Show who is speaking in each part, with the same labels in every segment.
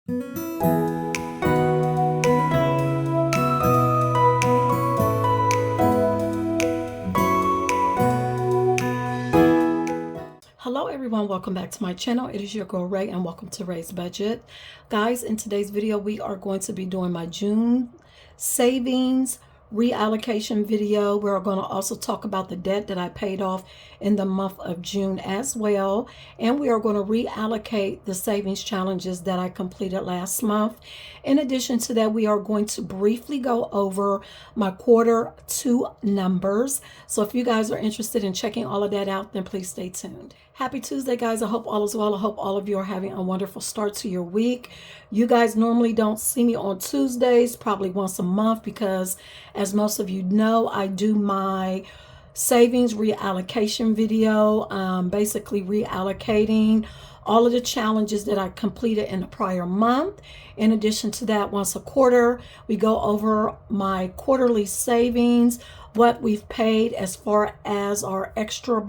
Speaker 1: Hello everyone, welcome back to my channel. It is your girl Ray and welcome to Ray's Budget. Guys, in today's video we are going to be doing my June savings reallocation video. We're going to also talk about the debt that I paid off in the month of June as well. And we are going to reallocate the savings challenges that I completed last month. In addition to that, we are going to briefly go over my quarter two numbers. So if you guys are interested in checking all of that out, then please stay tuned. Happy Tuesday, guys. I hope all is well. I hope all of you are having a wonderful start to your week. You guys normally don't see me on Tuesdays, probably once a month, because as most of you know, I do my savings reallocation video, basically reallocating all of the challenges that I completed in the prior month. In addition to that, once a quarter, we go over my quarterly savings, what we've paid as far as our extra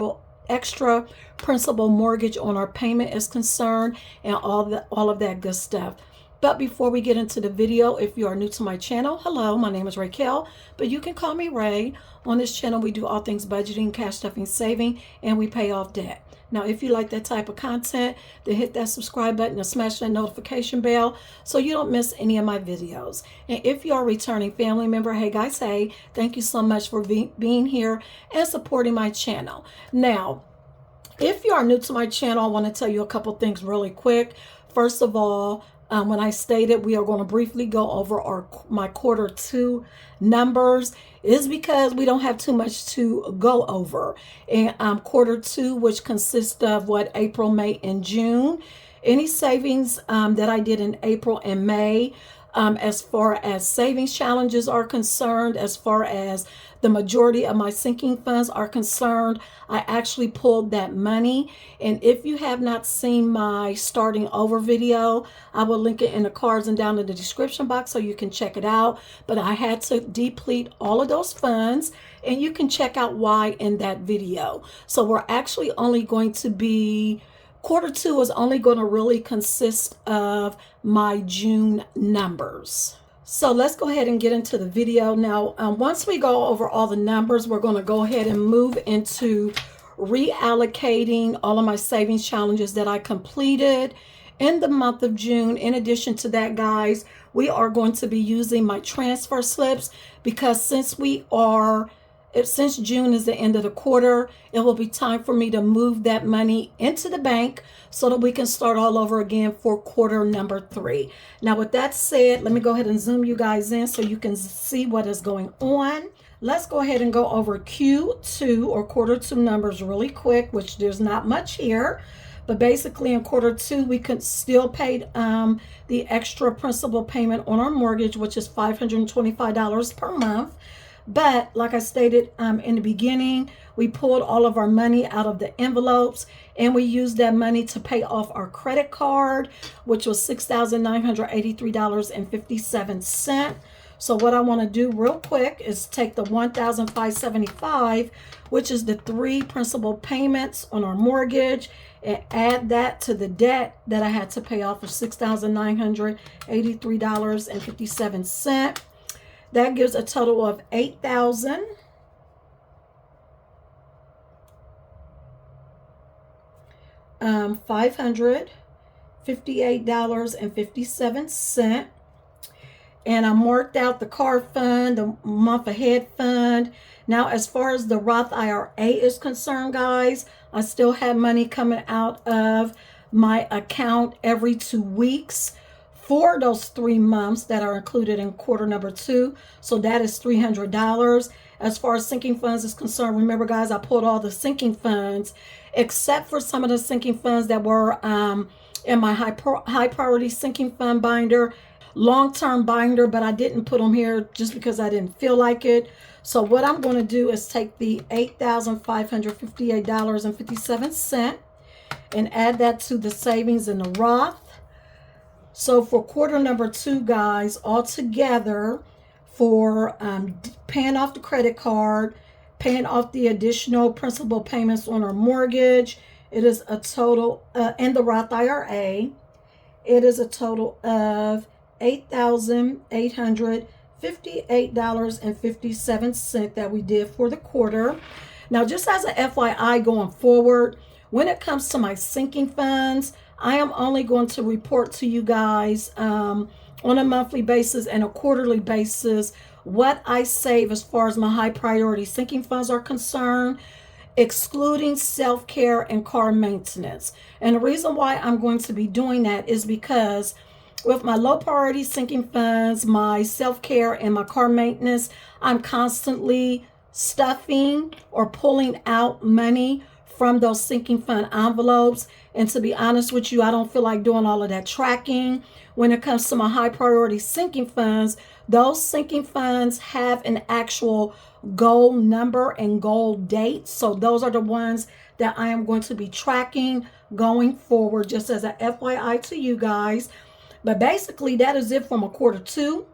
Speaker 1: principal mortgage on our payment is concerned, and all of that good stuff. But before we get into the video, if you are new to my channel, hello, my name is Raquel, but you can call me Ray. On this channel, we do all things budgeting, cash stuffing, saving, and we pay off debt. Now, if you like that type of content, then hit that subscribe button and smash that notification bell so you don't miss any of my videos. And if you are a returning family member, hey guys, hey, thank you so much for being here and supporting my channel. Now, if you are new to my channel, I want to tell you a couple things really quick. First of all, when I stated we are going to briefly go over my quarter two numbers, is because we don't have too much to go over. And quarter two, which consists of April, May, and June. Any savings that I did in April and May, as far as savings challenges are concerned, as far as the majority of my sinking funds are concerned, I actually pulled that money. And if you have not seen my starting over video, I will link it in the cards and down in the description box so you can check it out. But I had to deplete all of those funds, and you can check out why in that video. So we're actually only going to be quarter two is only going to really consist of my June numbers. So let's go ahead and get into the video. Now, once we go over all the numbers, we're going to go ahead and move into reallocating all of my savings challenges that I completed in the month of June. In addition to that, guys, we are going to be using my transfer slips because since June is the end of the quarter, it will be time for me to move that money into the bank so that we can start all over again for quarter number 3. Now, with that said, let me go ahead and zoom you guys in so you can see what is going on. Let's go ahead and go over Q2 or quarter 2 numbers really quick, which there's not much here. But basically in quarter 2, we could still pay the extra principal payment on our mortgage, which is $525 per month. But like I stated in the beginning, we pulled all of our money out of the envelopes and we used that money to pay off our credit card, which was $6,983.57. So what I want to do real quick is take the $1,575, which is the 3 principal payments on our mortgage, and add that to the debt that I had to pay off of $6,983.57. That gives a total of $8,558.57. And I marked out the car fund, the month ahead fund. Now, as far as the Roth IRA is concerned, guys, I still have money coming out of my account every 2 weeks for those 3 months that are included in quarter number 2. So that is $300. As far as sinking funds is concerned, remember guys, I pulled all the sinking funds except for some of the sinking funds that were in my high priority sinking fund binder, long-term binder, but I didn't put them here just because I didn't feel like it. So what I'm going to do is take the $8,558.57 and add that to the savings in the Roth. So for quarter number 2, guys, altogether for paying off the credit card, paying off the additional principal payments on our mortgage, it is a total, and the Roth IRA, it is a total of $8,858.57 that we did for the quarter. Now, just as a FYI going forward, when it comes to my sinking funds, I am only going to report to you guys on a monthly basis and a quarterly basis what I save as far as my high priority sinking funds are concerned, excluding self-care and car maintenance. And the reason why I'm going to be doing that is because with my low priority sinking funds, my self-care, and my car maintenance, I'm constantly stuffing or pulling out money from those sinking fund envelopes. And to be honest with you, I don't feel like doing all of that tracking. When it comes to my high priority sinking funds, those sinking funds have an actual goal number and goal date. So those are the ones that I am going to be tracking going forward, just as a FYI to you guys. But basically, that is it from a quarter two.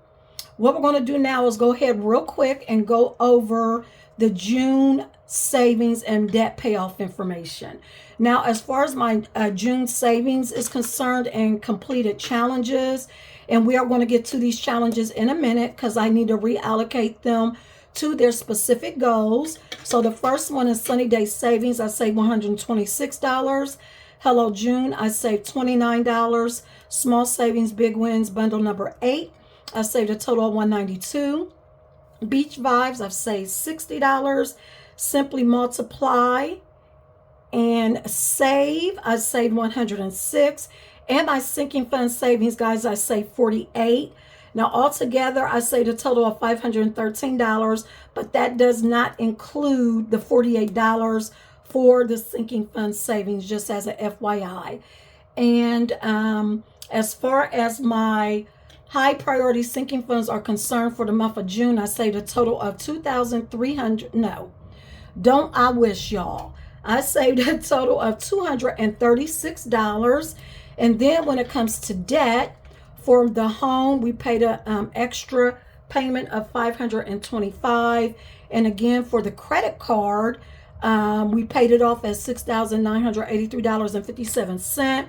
Speaker 1: What we're going to do now is go ahead real quick and go over the June savings and debt payoff information. Now, as far as my June savings is concerned and completed challenges, and we are going to get to these challenges in a minute because I need to reallocate them to their specific goals. So the first one is Sunny Day Savings. I saved $126. Hello June, I saved $29. Small Savings Big Wins bundle number 8, I saved a total of $192. Beach Vibes, I've saved $60. Simply Multiply and Save, I saved $106. And my sinking fund savings, guys, I saved $48. Now, altogether, I saved a total of $513, but that does not include the $48 for the sinking fund savings, just as a FYI. And as far as my high priority sinking funds are concerned for the month of June, I saved a total of $2,300. No, don't I wish, y'all. I saved a total of $236. And then when it comes to debt, for the home, we paid an extra payment of $525. And again, for the credit card, we paid it off at $6,983.57.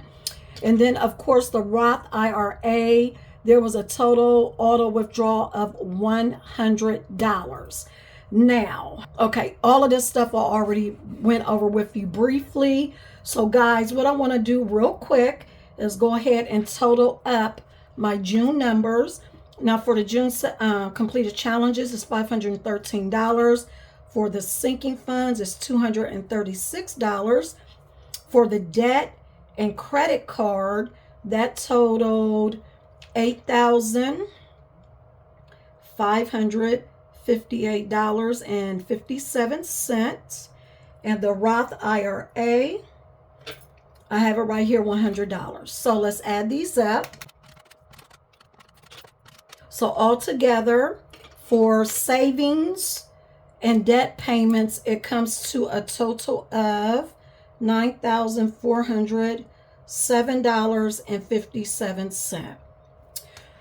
Speaker 1: And then, of course, the Roth IRA, there was a total auto withdrawal of $100. Now, okay, all of this stuff I already went over with you briefly. So, guys, what I want to do real quick is go ahead and total up my June numbers. Now, for the June completed challenges, it's $513. For the sinking funds, it's $236. For the debt and credit card, that totaled $8,558.57. And the Roth IRA, I have it right here, $100. So let's add these up. So altogether, for savings and debt payments, it comes to a total of $9,407.57.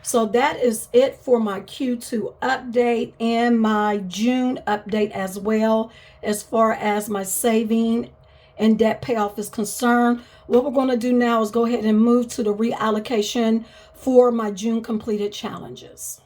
Speaker 1: So that is it for my Q2 update and my June update as well, as far as my saving and debt payoff is concerned. What we're going to do now is go ahead and move to the reallocation for my June completed challenges.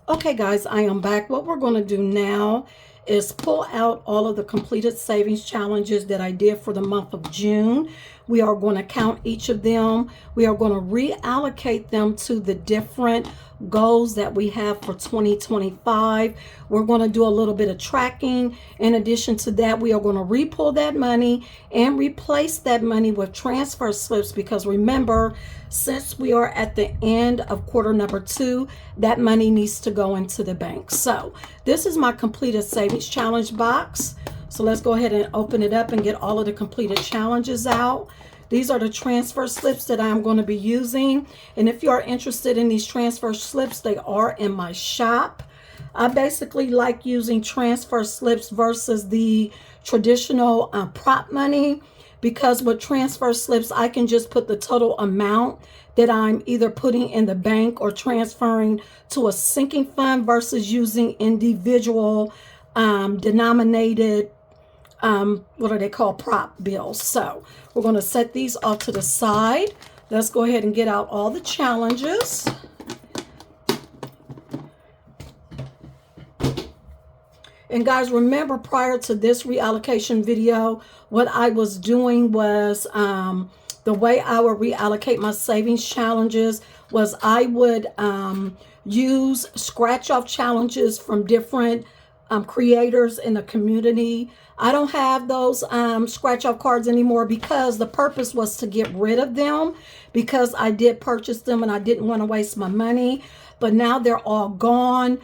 Speaker 1: Okay, guys, I am back. What we're going to do now is pull out all of the completed savings challenges that I did for the month of June. We are going to count each of them. We are going to reallocate them to the different goals that we have for 2025. We're going to do a little bit of tracking. In addition to that, we are going to re-pull that money and replace that money with transfer slips, because remember, since we are at the end of quarter number 2, that money needs to go into the bank. So this is my completed savings challenge box. So let's go ahead and open it up and get all of the completed challenges out. These are the transfer slips that I'm going to be using. And if you are interested in these transfer slips, they are in my shop. I basically like using transfer slips versus the traditional prop money, because with transfer slips, I can just put the total amount that I'm either putting in the bank or transferring to a sinking fund versus using individual denominated what are they called, prop bills. So we're going to set these off to the side. Let's go ahead and get out all the challenges. And guys, remember, prior to this reallocation video, what I was doing was the way I would reallocate my savings challenges was I would use scratch off challenges from different creators in the community. I don't have those scratch off cards anymore because the purpose was to get rid of them, because I did purchase them and I didn't want to waste my money. But now they're all gone.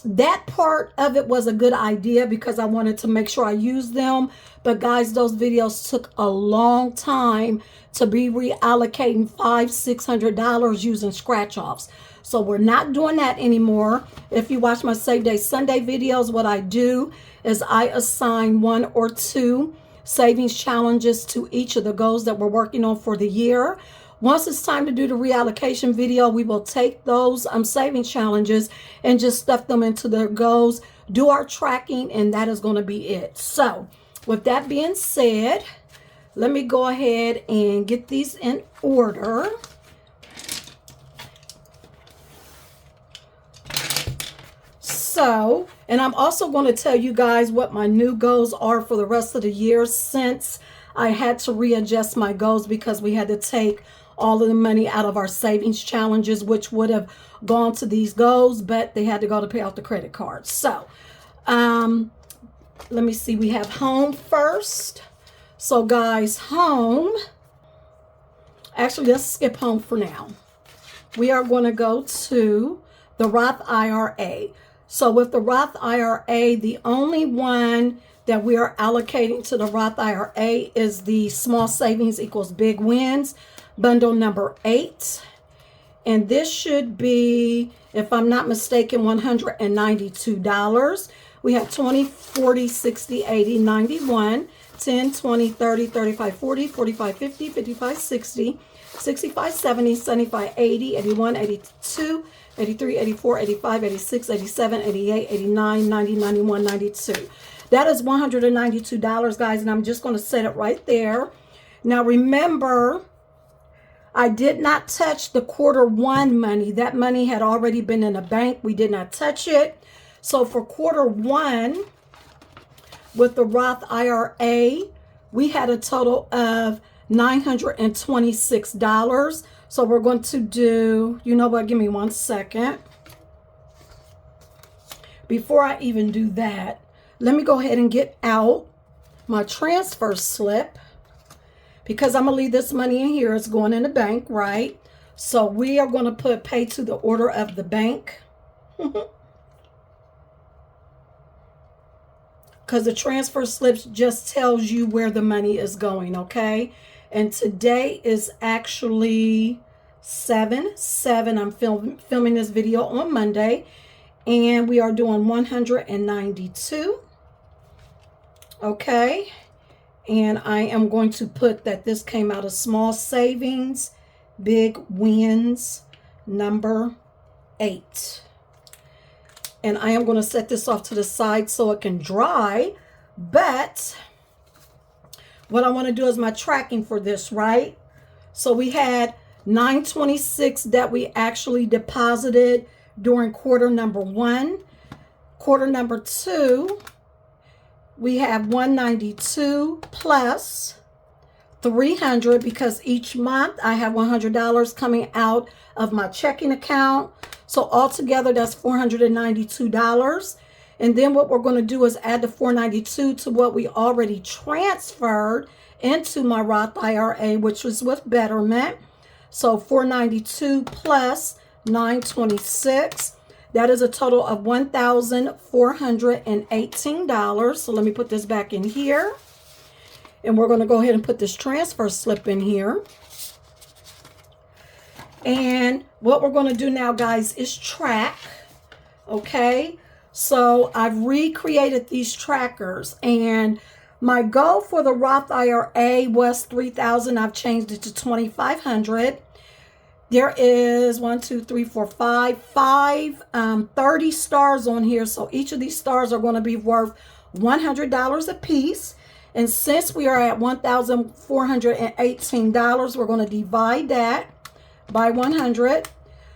Speaker 1: That part of it was a good idea because I wanted to make sure I used them. But guys, those videos took a long time to be reallocating $500–600 using scratch offs. So we're not doing that anymore. If you watch my Save Day Sunday videos, what I do is I assign 1 or 2 savings challenges to each of the goals that we're working on for the year. Once it's time to do the reallocation video, we will take those savings challenges and just stuff them into their goals, do our tracking, and that is going to be it. So with that being said, let me go ahead and get these in order. So, and I'm also going to tell you guys what my new goals are for the rest of the year, since I had to readjust my goals because we had to take all of the money out of our savings challenges, which would have gone to these goals, but they had to go to pay off the credit cards. So let me see, we have home first. So guys, home, actually let's skip home for now. We are going to go to the Roth IRA. So with the Roth IRA, the only one that we are allocating to the Roth IRA is the Small Savings Equals Big Wins bundle number 8. And this should be, if I'm not mistaken, $192. We have 20, 40, 60, 80, 91, 10, 20, 30, 35, 40, 45, 50, 55, 60, 65, 70, 75, 80, 81, 82, 83, 84, 85, 86, 87, 88, 89, 90, 91, 92. That is $192, guys, and I'm just going to set it right there. Now, remember, I did not touch the Q1 money. That money had already been in the bank. We did not touch it. So for Q1, with the Roth IRA, we had a total of $926. So we're going to do, you know what, give me 1 second. Before I even do that, let me go ahead and get out my transfer slip, because I'm going to leave this money in here. It's going in the bank, right? So we are going to put pay to the order of the bank. Because the transfer slips just tells you where the money is going, okay? And today is actually 7/7. I'm filming this video on Monday. And we are doing 192. Okay. And I am going to put that this came out of Small Savings, Big Wins, number 8. And I am going to set this off to the side so it can dry. But what I want to do is my tracking for this, right? So we had $926 that we actually deposited during Q1. Q2, we have $192 plus $300, because each month I have $100 coming out of my checking account. So altogether, that's $492. And then what we're going to do is add the $492 to what we already transferred into my Roth IRA, which was with Betterment. So $492 plus $926. That is a total of $1,418. So let me put this back in here. And we're going to go ahead and put this transfer slip in here. And what we're going to do now, guys, is track. Okay. So I've recreated these trackers. And my goal for the Roth IRA was $3,000. I've changed it to $2,500. There is 1, 2, 3, 4, 5, 30 stars on here. So each of these stars are going to be worth $100 a piece. And since we are at $1,418, we're going to divide that by 100.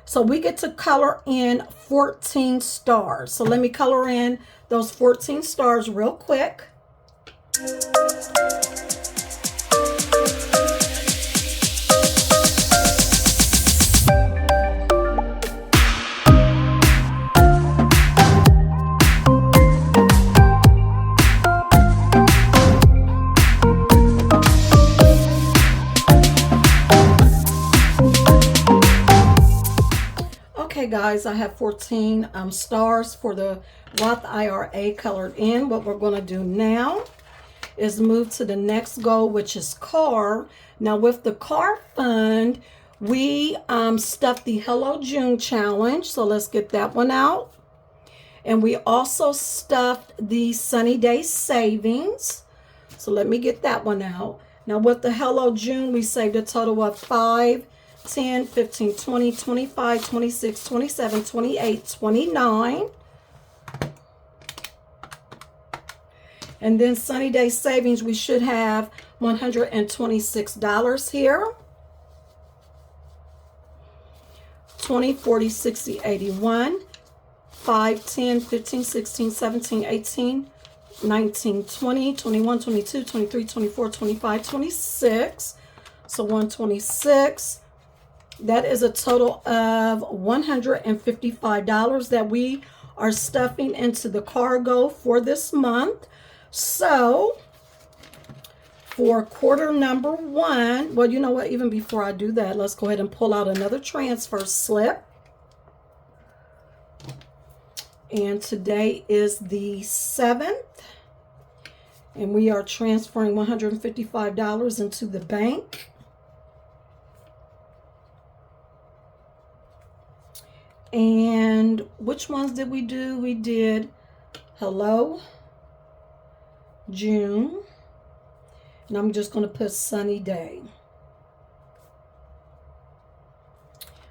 Speaker 1: So we get to color in 14 stars. So let me color in those 14 stars real quick. Okay guys, I have 14 stars for the Roth IRA colored in. What we're going to do now is move to the next goal, which is car. Now with the car fund, we stuffed the Hello June challenge. So let's get that one out. And we also stuffed the Sunny Day savings. So let me get that one out. Now with the Hello June, we saved a total of 5, 10, 15, 20, 25, 26, 27, 28, 29. And then Sunny Day savings, we should have $126 here. 20, 40, 60, 81. 5, 10, 15, 16, 17, 18, 19, 20, 21, 22, 23, 24, 25, 26. So 126. That is a total of $155 that we are stuffing into the cargo for this month. So for quarter number 1, well, you know what, even before I do that, let's go ahead and pull out another transfer slip. And today is the 7th. And we are transferring $155 into the bank. And which ones did we do? We did Hello June. And I'm just going to put Sunny Day.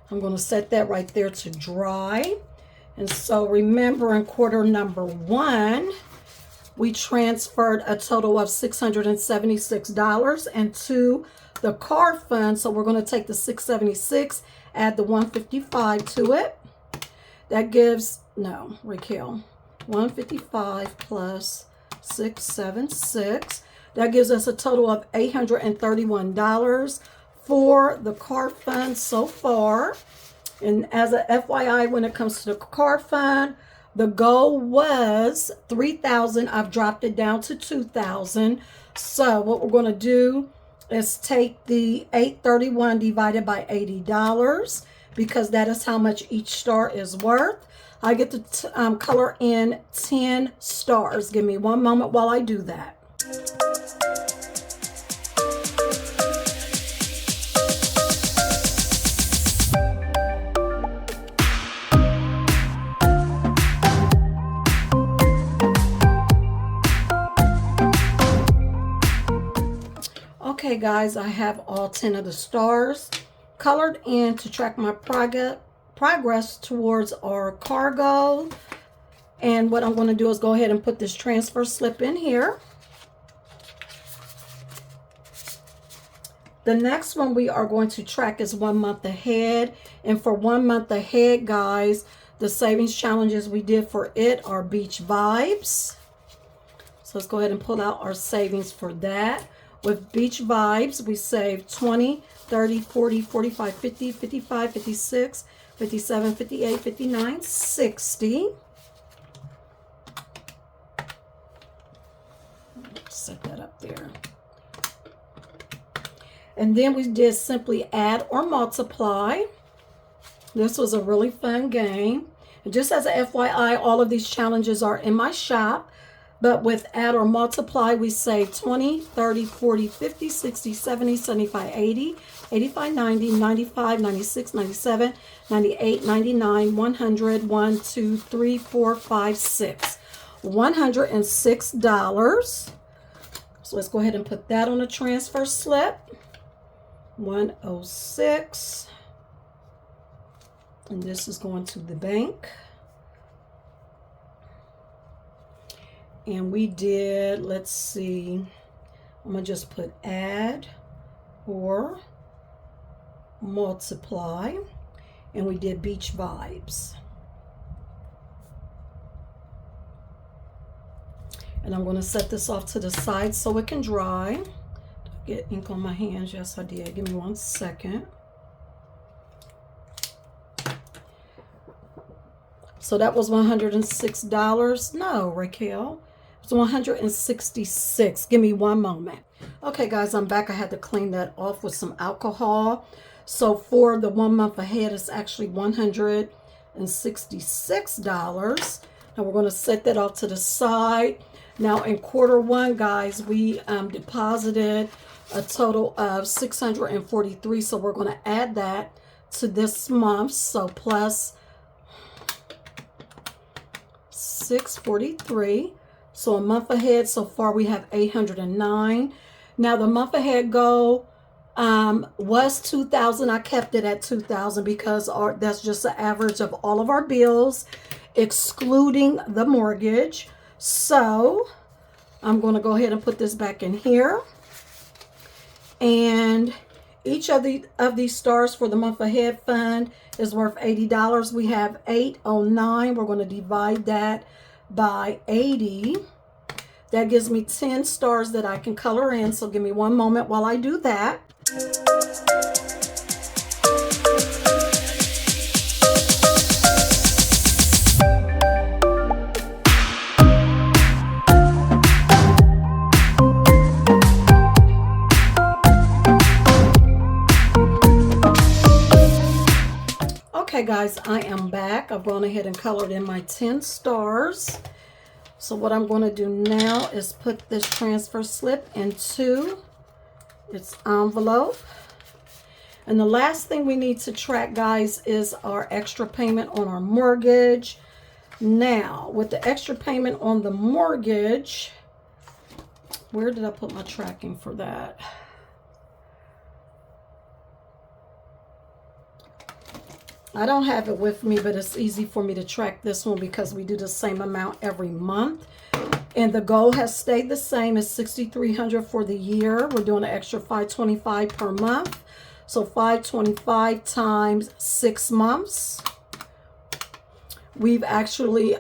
Speaker 1: I'm going to set that right there to dry. And so remember, in quarter number 1, we transferred a total of $676 into the car fund. So we're going to take the $676, add the $155 to it. That gives, no, Raquel, 155 plus 676. That gives us a total of $831 for the car fund so far. And as a FYI, when it comes to the car fund, the goal was $3,000. I've dropped it down to $2,000. So what we're going to do is take the $831 divided by $80, because that is how much each star is worth. I get to color in 10 stars. Give me one moment while I do that. Okay guys, I have all 10 of the stars colored in to track my progress towards our cargo. And what I'm going to do is go ahead and put this transfer slip in here. The next one we are going to track is 1 month ahead. And for 1 month ahead, guys, the savings challenges we did for it are Beach Vibes. So let's go ahead and pull out our savings for that. With Beach Vibes, we saved 20, 30, 40, 45, 50, 55, 56, 57, 58, 59, 60. Set that up there. And then we did Simply Add or Multiply. This was a really fun game. And just as a FYI, all of these challenges are in my shop. But with Add or Multiply, we save 20, 30, 40, 50, 60, 70, 75, 80, 85, 90, 95, 96, 97, 98, 99, 100, 1, 2, 3, 4, 5, 6. $106. So let's go ahead and put that on a transfer slip. 106. And this is going to the bank. And we did, let's see, I'm going to just put add or multiply. And we did beach vibes. And I'm going to set this off to the side so it can dry. Did I get ink on my hands? Yes, I did. Give me 1 second. So that was $106. No, Raquel. It was $166. Give me 1 moment. Okay, guys, I'm back. I had to clean that off with some alcohol. So for the 1 month ahead, it's actually $166. Now we're going to set that off to the side. Now in Q1, guys, we deposited a total of $643. So we're going to add that to this month. So plus 643. So a month ahead, so far we have 809. Now the month ahead goal was 2,000. I kept it at 2,000 because that's just the average of all of our bills, excluding the mortgage. So I'm going to go ahead and put this back in here. And each of these stars for the month ahead fund is worth $80. We have 809. We're going to divide that by 80. That gives me 10 stars that I can color in. So give me 1 moment while I do that. Okay, guys, I am back. I've gone ahead and colored in my 10 stars. So what I'm going to do now is put this transfer slip into its envelope. And the last thing we need to track, guys, is our extra payment on our mortgage. Now, with the extra payment on the mortgage, where did I put my tracking for that? I don't have it with me, but it's easy for me to track this one because we do the same amount every month. And the goal has stayed the same as $6,300 for the year. We're doing an extra $525 per month. So $525 times 6 months. We've actually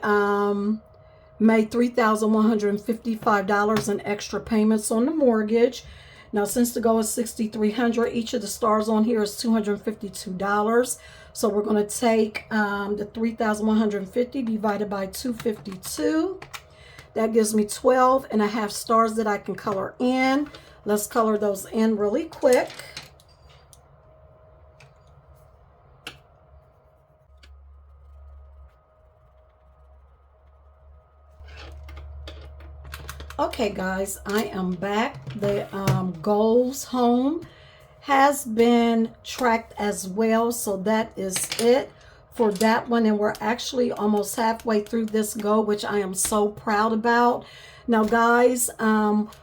Speaker 1: made $3,155 in extra payments on the mortgage. Now, since the goal is $6,300, each of the stars on here is $252. So we're going to take the $3,150 divided by 252. That gives me 12.5 stars that I can color in. Let's color those in really quick. Okay, guys, I am back. The goals home has been tracked as well, so that is it for that one. And we're actually almost halfway through this goal, which I am so proud about. Now, guys,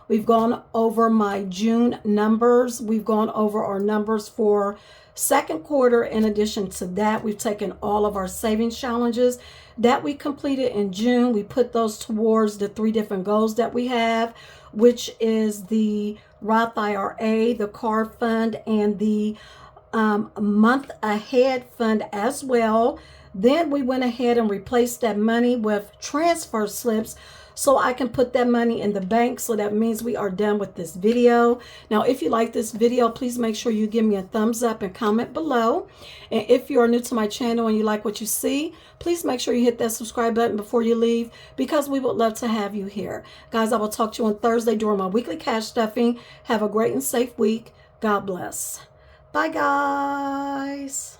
Speaker 1: we've gone over my June numbers. We've gone over our numbers for second quarter. In addition to that, we've taken all of our savings challenges that we completed in June. We put those towards the 3 different goals that we have, which is the Roth IRA, the car fund, and the month ahead fund as well. Then we went ahead and replaced that money with transfer slips so I can put that money in the bank. So that means we are done with this video. Now, if you like this video, please make sure you give me a thumbs up and comment below. And if you are new to my channel and you like what you see, please make sure you hit that subscribe button before you leave, because we would love to have you here. Guys, I will talk to you on Thursday during my weekly cash stuffing. Have a great and safe week. God bless. Bye, guys.